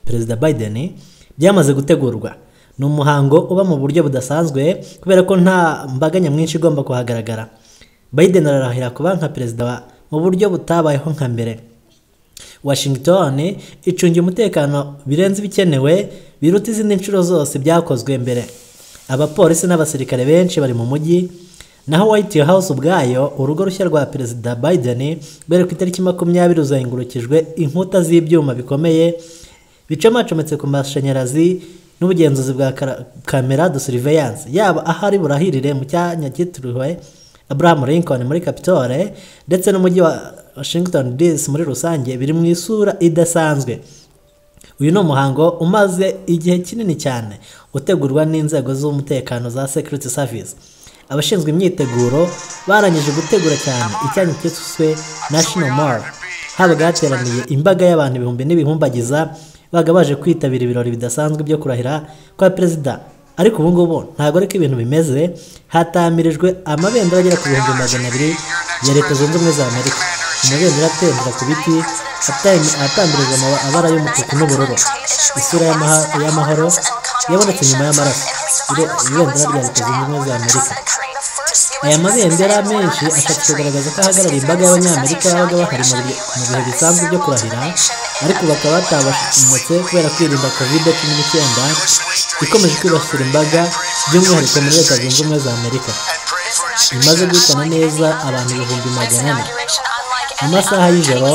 Perezida Biden byamaze gutegurwa. Ni umuhango uba mu buryo budasanzwe kubera ko nta mbaga nyamwinshi igomba kuhagaragara. Biden ararahira kuba nka perezida mu buryo butabayeho nka mbere. Washington icungiye umutekano birenze ibikenewe biruta izindi nshuro zose byakozwe mbere. Abapolisi n'abasirikare benshi bari mu mujyi, naho White House ubwayo urugo rushya rwa Perezida Biden bere ku itariki 20 ruzengurukijwe inkuta z'ibyuma bikomeye bicomacometse ku mashanyarazi n'ubugenzuzi bwa kamera de surveillance, yaba ahari burahirire mu cyanya cyitiriwe Abraham Lincoln muri Capitole ndetse n'umujyi wa Washington DC muri rusange biri mu isura idasanzwe. Uyu no muhango umaze igihe kinini cyane utegurwa n'inzego z'umutekano za Security Service. Abashinzwe imyiteguro barangije gutegura cyane icyanya cyiswe National Mall. Habaga hateraniye imbaga y'abantu ibihumbi n'ibihumbagiza baga baje kwitabira ibirori bidasanzwe byo kurahira kwa perezida. Ariko ubu ngubu ntago ariko ibintu bimeze, hatamirijwe amabendera agera ku 200 ya Leta Zunze Ubumwe za Amerika. Amabendera atendera ku biti atambirijwe amabara y'umutuku n'ubururu. Isura y'amahoro yabonetse nyuma y'amaraso. Ibendera rya Leta Zunze Ubumwe za Amerika. Aya mabendera menshi ashaka kugaragaza ko ahagarariye imbaga y'abanyamerika babaga bahari mu bihe bisanzwe byo kurahira, ariko bakaba batabashimutse kubera kwirinda COVID-19 ikomeje kwibasira imbaga by'umwihariko muri Leta Zunze Ubumwe za Amerika. Imaze guhitana neza abantu 400,000. Mu masaha y'ijoro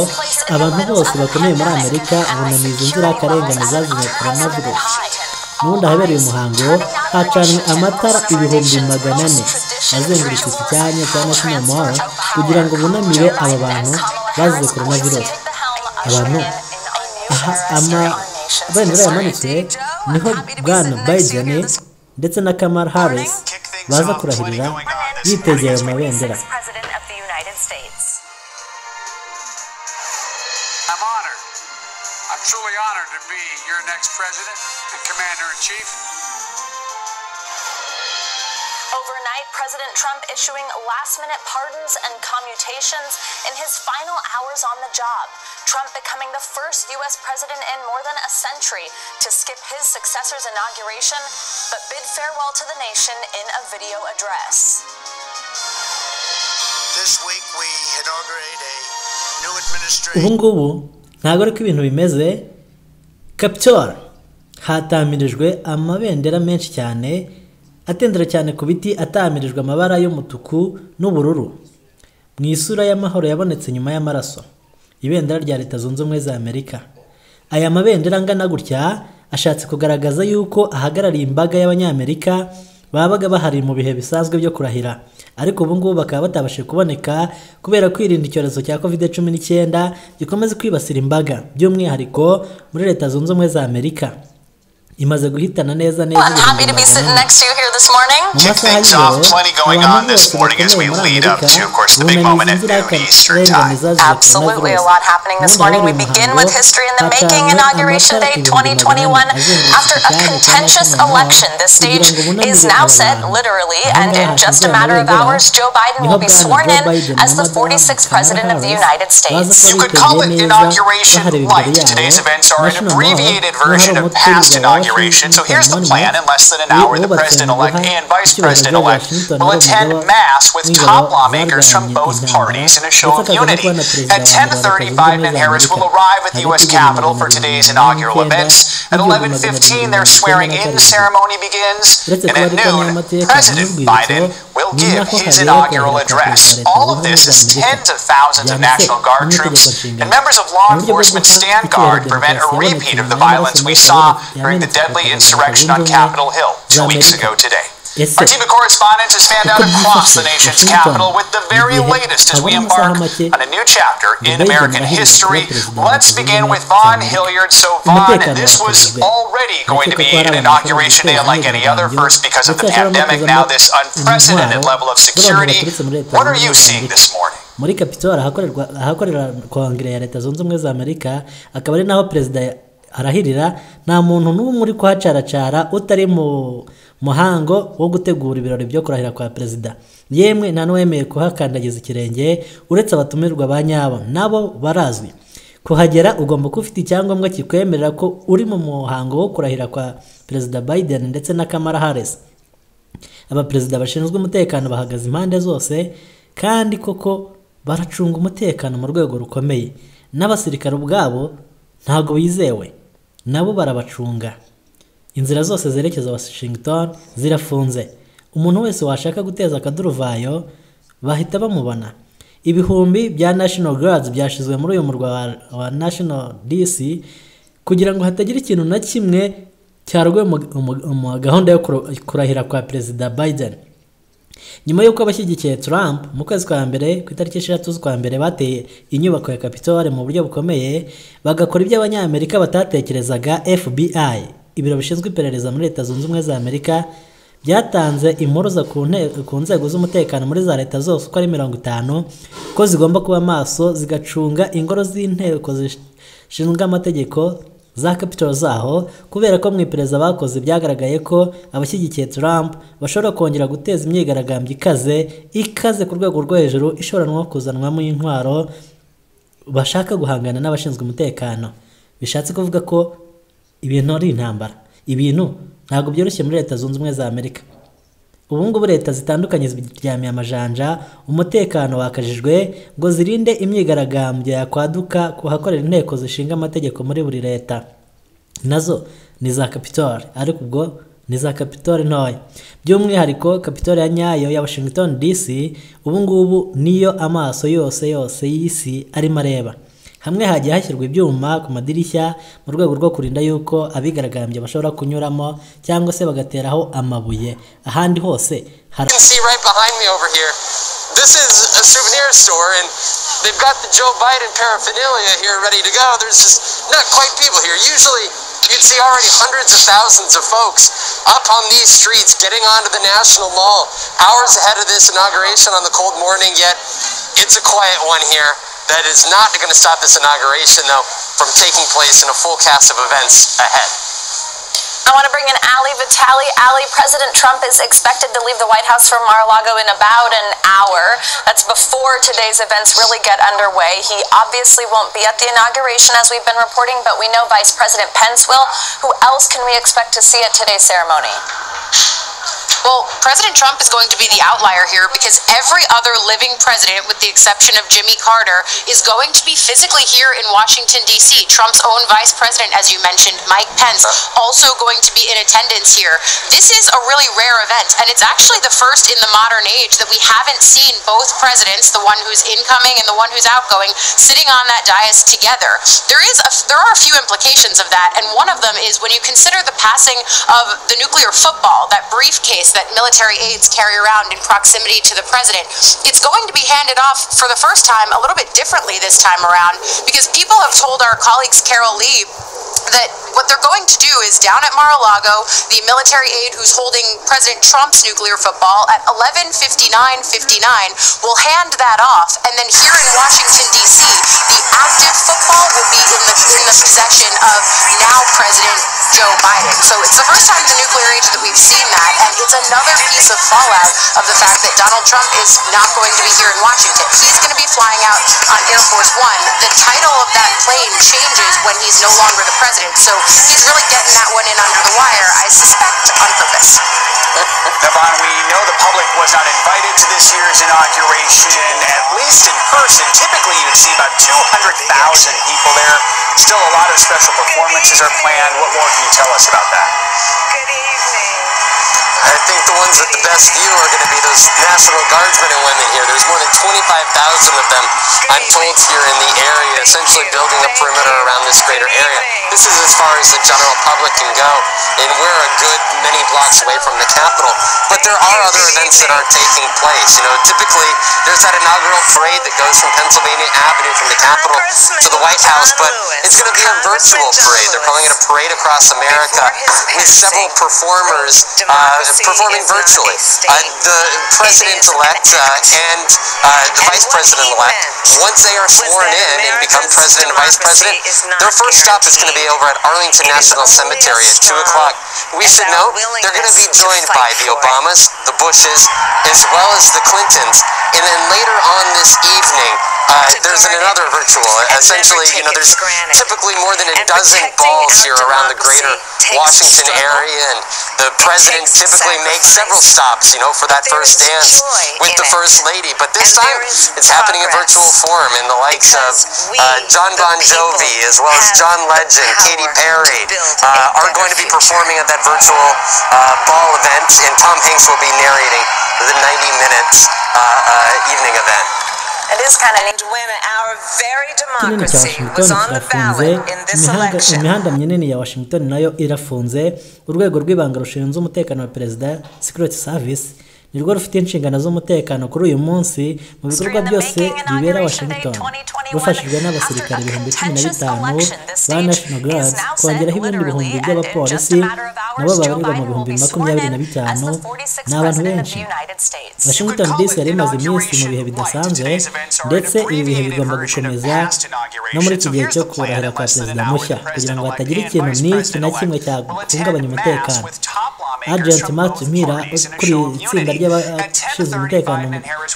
abantu bose bakomeye muri Amerika bunamiza inzirakarengane zazize coronavirus. N'ubundi ahabereye umuhango hacanwe amatara 400,000 azengurutse iki cyanya cya National Mall kugira ngo bunamire aba bantu bazize coronavirus. Abantu amabendera yamanitse niho Bwana Biden ndetse na Kamala Harris baza kurahirira yitegeye ayo mabendera. I'm truly honored to be your next president and commander-in-chief. Overnight, President Trump issuing last-minute pardons and commutations in his final hours on the job. Trump becoming the first U.S. president in more than a century to skip his successor's inauguration, but bid farewell to the nation in a video address. This week we inaugurate a new administration. Ubu ngubu ntago ariko ibintu bimeze. Capitole hatamirijwe amabendera menshi cyane atendera cyane ku biti atamirijwe amabara y'umutuku n'ubururu mu isura y'amahoro yabonetse nyuma y'amaraso. Ibendera rya Leta Zunze Ubumwe za Amerika. Aya mabendera angana gutya ashatse kugaragaza yuko ahagarariye imbaga y'abanyamerika babaga bahari mu bihe bisanzwe byo kurahira, ariko ubu ngubu bakaba batabashije kuboneka kubera kwirinda icyorezo cya COVID-19 gikomeze kwibasira imbaga by'umwihariko muri Leta Zunze Ubumwe za Amerika. Imaze guhitana neza neza. I'm happy to be sitting next to you here this morning. Kick things off, plenty going on this morning as we lead up to, of course, the big moment at noon Eastern time. Absolutely, a lot happening this morning. We begin with history in the making. Inauguration Day 2021. After a contentious election, this stage is now set, literally, and in just a matter of hours, Joe Biden will be sworn in as the 46th President of the United States. You could call it Inauguration Light. Today's events are an abbreviated version of past inauguration. So here's the plan. In less than an hour, the President-elect and Vice President-elect will attend Mass with top lawmakers from both parties in a show of unity. At 10:30, Biden and Harris will arrive at the U.S. Capitol for today's inaugural events. At 11:15, their swearing-in ceremony begins. And at noon, President Biden will give his inaugural address. All of this as tens of thousands of National Guard troops and members of law enforcement stand guard to prevent a repeat of the violence we saw during the deadly insurrection on Capitol Hill 2 weeks ago today. Our team of correspondents has fanned out across the nation's capital with the very latest as we embark on a new chapter in American history. Let's begin with Vaughn Hilliard. So Vaughn, this was already going to be an inauguration day unlike any other, first because of the pandemic, now this unprecedented level of security. What are you seeing this morning? Muri Capitole ahakorera Kongere ya Leta Zunze Ubumwe za Amerika, akaba ari naho perezida arahirira, nta muntu n'umwe uri kuhacaracara utari mu muhango wo gutegura ibirori byo kurahira kwa perezida. Yemwe nta n'uwemeye kuhakandagiza ikirenge uretse abatumirwa ba nyabo nabo barazwi. kuhagera ugomba kuba ufite icyangombwa kikwemerera ko uri mu muhango wo kurahira kwa Perezida Biden ndetse na Kamala Harris. Abaperezida bashinzwe umutekano bahagaze impande zose kandi koko baracunga umutekano mu rwego rukomeye, n'abasirikare ubwabo ntago bizewe, nabo barabacunga. Inzira zose zerekeza Washington zirafunze, umuntu wese washaka guteza akaduruvayo bahita bamubona. Ibihumbi bya National Guards byashizwe muri uyu murwa wa National DC kugira ngo hatagira ikintu na kimwe cyarwe mu gahunda yo kurahira kwa Perezida Biden. Nyuma y'uko abashyigikiye Trump mu kwezi kwa mbere ku itariki 6 z'ukwa mbere bateye inyubako ya Capitol mu buryo bukomeye, bagakora ibyo abanyamerika batatekerezaga, FBI, ibiro bishinzwe iperereza muri Leta Zunze Ubumwe za Amerika, byatanze impuruza ku nzego z'umutekano muri za leta zose uko ari 50 ko zigomba kuba maso zigacunga ingoro z'inteko zishinzwe amategeko za Capitol zaho, kubera ko mu iperereza bakoze byagaragaye ko abashyigikiye Trump bashobora kongera guteza imyigaragambyo ikaze ku rwego rwo hejuru, ishobora no kuzanwamo intwaro bashaka guhangana n'abashinzwe umutekano. Bishatse kuvuga ko ibintu ari intambara, ibintu ntabwo byoroshye muri Leta Zunze Ubumwe za Amerika. Ubu ngubu leta zitandukanye ziryamiye amajanja, umutekano wakajijwe ngo zirinde imyigaragambyo yakwaduka kuhakorera inteko zishinga amategeko muri buri leta. Nazo ni za Capitol, ariko ubwo ni za Capitol ntoya. By'umwihariko Capitol ya nyayo ya Washington DC ubu ngubu niyo amaso yose y'isi arimo areba. Hamwe hagiye hashyirwa ibyuma ku madirishya mu rwego rwo kurinda yuko abigaragambye bashobora kunyuramo cyangwa se bagateraho amabuye. Ahandi hose You can see right behind me over here. This is a souvenir store and they've got the Joe Biden paraphernalia here ready to go. There's just not quite people here. Usually you'd see already hundreds of thousands of folks up on these streets getting onto the National Mall hours ahead of this inauguration on the cold morning, yet it's a quiet one here. That is not going to stop this inauguration, though, from taking place in a full cast of events ahead. I want to bring in Ali Vitali. Ali, President Trump is expected to leave the White House for Mar-a-Lago in about an hour. That's before today's events really get underway. He obviously won't be at the inauguration, as we've been reporting, but we know Vice President Pence will. Who else can we expect to see at today's ceremony? Well, President Trump is going to be the outlier here because every other living president, with the exception of Jimmy Carter, is going to be physically here in Washington, D.C. Trump's own vice president, as you mentioned, Mike Pence, also going to be in attendance here. This is a really rare event, and it's actually the first in the modern age that we haven't seen both presidents, the one who's incoming and the one who's outgoing, sitting on that dais together. There are a few implications of that, and one of them is when you consider the passing of the nuclear football, that briefcase that military aides carry around in proximity to the president, it's going to be handed off for the first time a little bit differently this time around, because people have told our colleagues Carol Lee that what they're going to do is down at Mar-a-Lago, the military aide who's holding President Trump's nuclear football at 11:59:59 will hand that off, and then here in Washington, D.C., the active football will be in the possession of now President Joe Biden. So it's the first time in the nuclear age that we've seen that, and it's another piece of fallout of the fact that Donald Trump is not going to be here in Washington. He's going to be flying out on Air Force One. The title of that plane changes when he's no longer the president, so he's really getting that one in under the wire, I suspect, on purpose. Devon, we know the public was not invited to this year's inauguration, at least in person. Typically, you'd see about 200,000 people there. Still, a lot of special performances are planned. What more can you tell us about that? Good evening. I think the ones with the best view are going to be those National Guardsmen and women here. There's more than 25,000 of them, I'm told, here in the area, essentially building a perimeter around this greater area. This is as far as the general public can go, and we're a good many blocks away from the Capitol. But there are other events that are taking place. You know, typically there's that inaugural parade that goes from Pennsylvania Avenue from the Capitol to the White House, but it's going to be a virtual parade. They're calling it a parade across America with several performers performing virtually. The president-elect and the vice president-elect, once they are sworn in and become president and vice president, their first stop is going to be over at Arlington National Cemetery at 2 o'clock. We should note they're going to be joined by the Obamas, the Bushes, as well as the Clintons. And then later on this evening, There's another ritual. Essentially, there's typically more than a dozen balls here around the greater Washington area, and the president typically makes several stops, for that first dance with the First Lady. But this time, it's happening in virtual form, and the likes of John Bon Jovi, as well as John Legend, Katy Perry, are going to be performing at that virtual ball event, and Tom Hanks will be narrating the 90-minute evening event. It is kind of neat when our very democracy was on the ballot in this election. Imihanda minini ya Washington nayo irafunze. Urwego rw'ibanga rushinzwe umutekano wa perezida Secret Service nirwo rufite inshingano z'umutekano kuri uyu munsi mu bikorwa byose bibera Washington, rufashijwe n'abasirikare 15,000 ba National Guard, kongeraho ibindi bihumbi by'abapolisi nabo babarirwa mu 25,000 n'abantu benshi. Washington DC yari imaze iminsi mu bihe bidasanzwe, ndetse ibi bihe bigomba gukomeza no muri iki gihe cyo kurahira kwa perezida mushya kugira ngo hatagira ikintu n'iki na kimwe cyahungabanya umutekano. Agent Matt Miller kuri itsinda ry'abashinzwe umutekano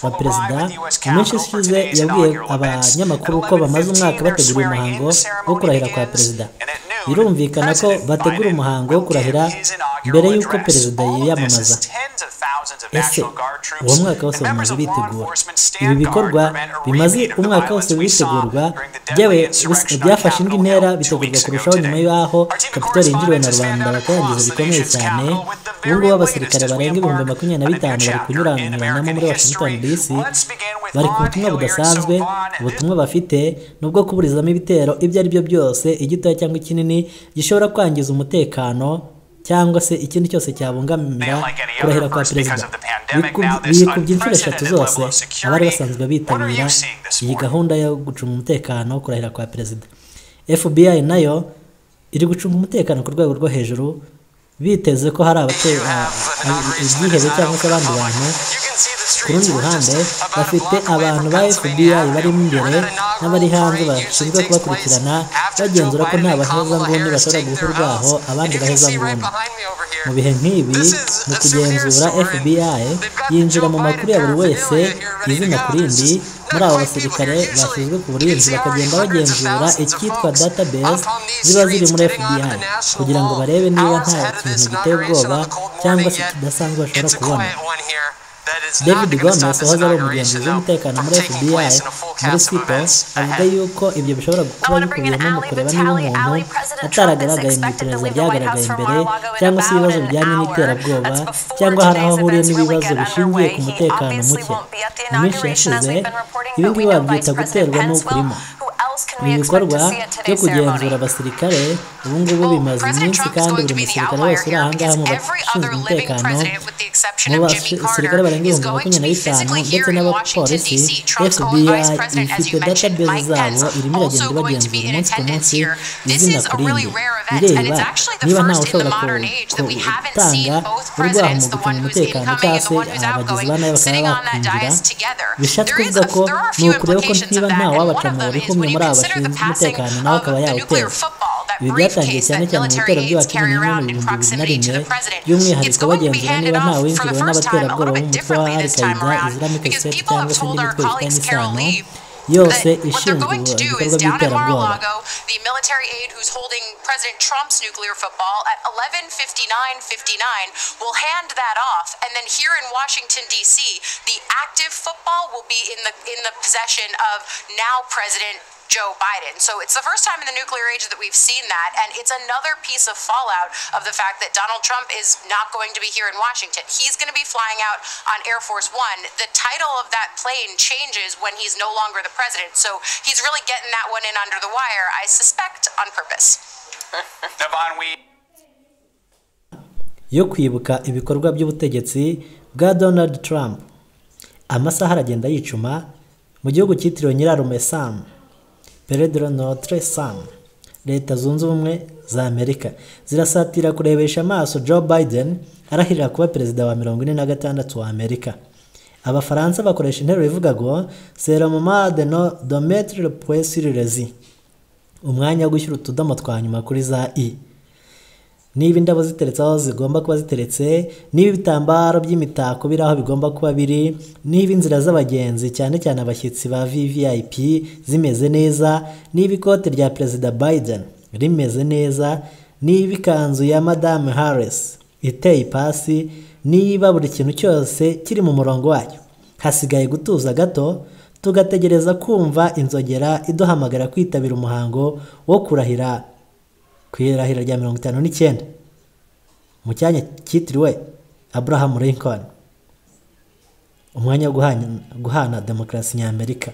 wa perezida mu minsi ishize yabwiye abanyamakuru ko bamaze umwaka bategura umuhango wo kurahira kwa perezida. Birumvikana ko bategura umuhango wo kurahira mbere y'uko perezida yiyamamaza. Ese uwo mwaka wose bamaze bitegura? Ibi bikorwa bimaze umwaka wose bitegurwa byafashe indi ntera bitegurwa kurushaho nyuma y'aho Capitol yinjiriwe na rubanda bakayangiza bikomeye cyane. Ubu ngubu abasirikare barenga 25,000 bari kunyuranyuranamo muri Washington DC, bari ku butumwa budasanzwe. Ubutumwa bafite nubwo kuburizamo ibitero ibyo ari byo byose, igitoya cyangwa ikinini gishobora kwangiza umutekano cyangwa se ikindi cyose cyabungamira kurahira kwa perezida. Bikubye inshuro 3 zose abari basanzwe bitabira iyi gahunda yo gucunga umutekano kurahira kwa perezida. FBI nayo iri gucunga umutekano ku rwego rwo hejuru, biteze ko hari ibyihebe cyangwa se abandi bantu. Ku rundi ruhande bafite abantu ba FBI barimo imbere n'abari hanze bashinzwe kubakurikirana, bagenzura ko nta bahezanguni bashobora guhurwaho abandi bahezanguni. Mu bihe nk'ibi, mu kugenzura, FBI yinjira mu makuru ya buri wese izina ku rindi. Muri abo basirikare bashyizwe ku burinzi bakagenda bagenzura icyitwa database ziba ziri muri FBI kugira ngo barebe niba nta kintu giteye ubwoba cyangwa se kidasanzwe bashobora kubona. David Gomez wahoze ari umugenzuzi w'umutekano muri FBI muri SIPO avuga yuko ibyo bishobora kuba bikubiyemo mu kureba niba umuntu ataragaragaye mu iperereza ryagaragaye imbere, cyangwa se ibibazo bijyanye n'iterabwoba, cyangwa hari aho ahuriye n'ibibazo bishingiye ku mutekano muke. Mu minsi yashize ibi ngibi babyita guterwa n'ukurimo. Ibi bikorwa byo kugenzura abasirikare ubu ngubu bimaze iminsi, kandi buri musirikare wese uri aha ngaha mu bashinzwe umutekano, mu basirikare barenga 25,000 ndetse n'abapolisi, FBI ifite database zabo irimo iragenda ibagenzura umunsi ku munsi izina ku rindi, ireba niba ntawe ushobora gutanga urwaho mu gucunga umutekano cyangwa se abagizi ba nabi bakaba bakwinjira. Bishatse kuvuga ko ni ukureba ko niba ntawe wabaca mu rihumye muri aba bashinzwe umutekano nawe akaba yawutera. Ibi byatangiye cyane cyane mu bitero by'uwa 11/2001, by'umwihariko bagenzura niba nta winjiriwe n'abaterabwoba b'umutwe wa Al-Qaeda, Islamic State cyangwa se indi mitwe ifitanye isano yose ishinzwe ibikorwa by'iterabwoba. The military aide who's holding President Trump's nuclear football at 11:59:59 will hand that off, and then here in Washington D.C., the active football will be in the possession of now President Joe Biden. So it's the first time in the nuclear age that we've seen that, and it's another piece of fallout of the fact that Donald Trump is not going to be here in Washington. He's going to be flying out on Air Force One. The title of that plane changes when he's no longer the president, so he's really getting that one in under the wire, I suspect, on purpose. Yo kwibuka ibikorwa by'ubutegetsi bwa Donald Trump, amasaha aragenda yicuma mu gihugu cyitiriwe nyirarume Sam, Pedro Notre Sam. Leta Zunze Ubumwe za Amerika zirasatira kurebesha amaso Joe Biden arahirira kuba perezida wa 46 wa Amerika. Abafaransa bakoresha interuro ivuga ngo c'est le moment de mettre le point sur les i, umwanya wo gushyira utudomo twa nyuma kuri za i. niba indabo ziteretse aho zigomba kuba ziteretse, niba ibitambaro by'imitako biri aho bigomba kuba biri, niba inzira z'abagenzi cyane cyane abashyitsi ba VVIP zimeze neza, niba ikote rya Perezida Biden rimeze neza, niba ikanzu ya Madame Harris iteye ipasi, niba buri kintu cyose kiri mu murongo wayo. Hasigaye gutuza gato tugategereza kumva inzogera iduhamagara kwitabira umuhango wo kurahira ku irahira rya 59 mu cyanya cyitiriwe Abraham Lincoln, umwanya wo guhana demokarasi ny'Amerika.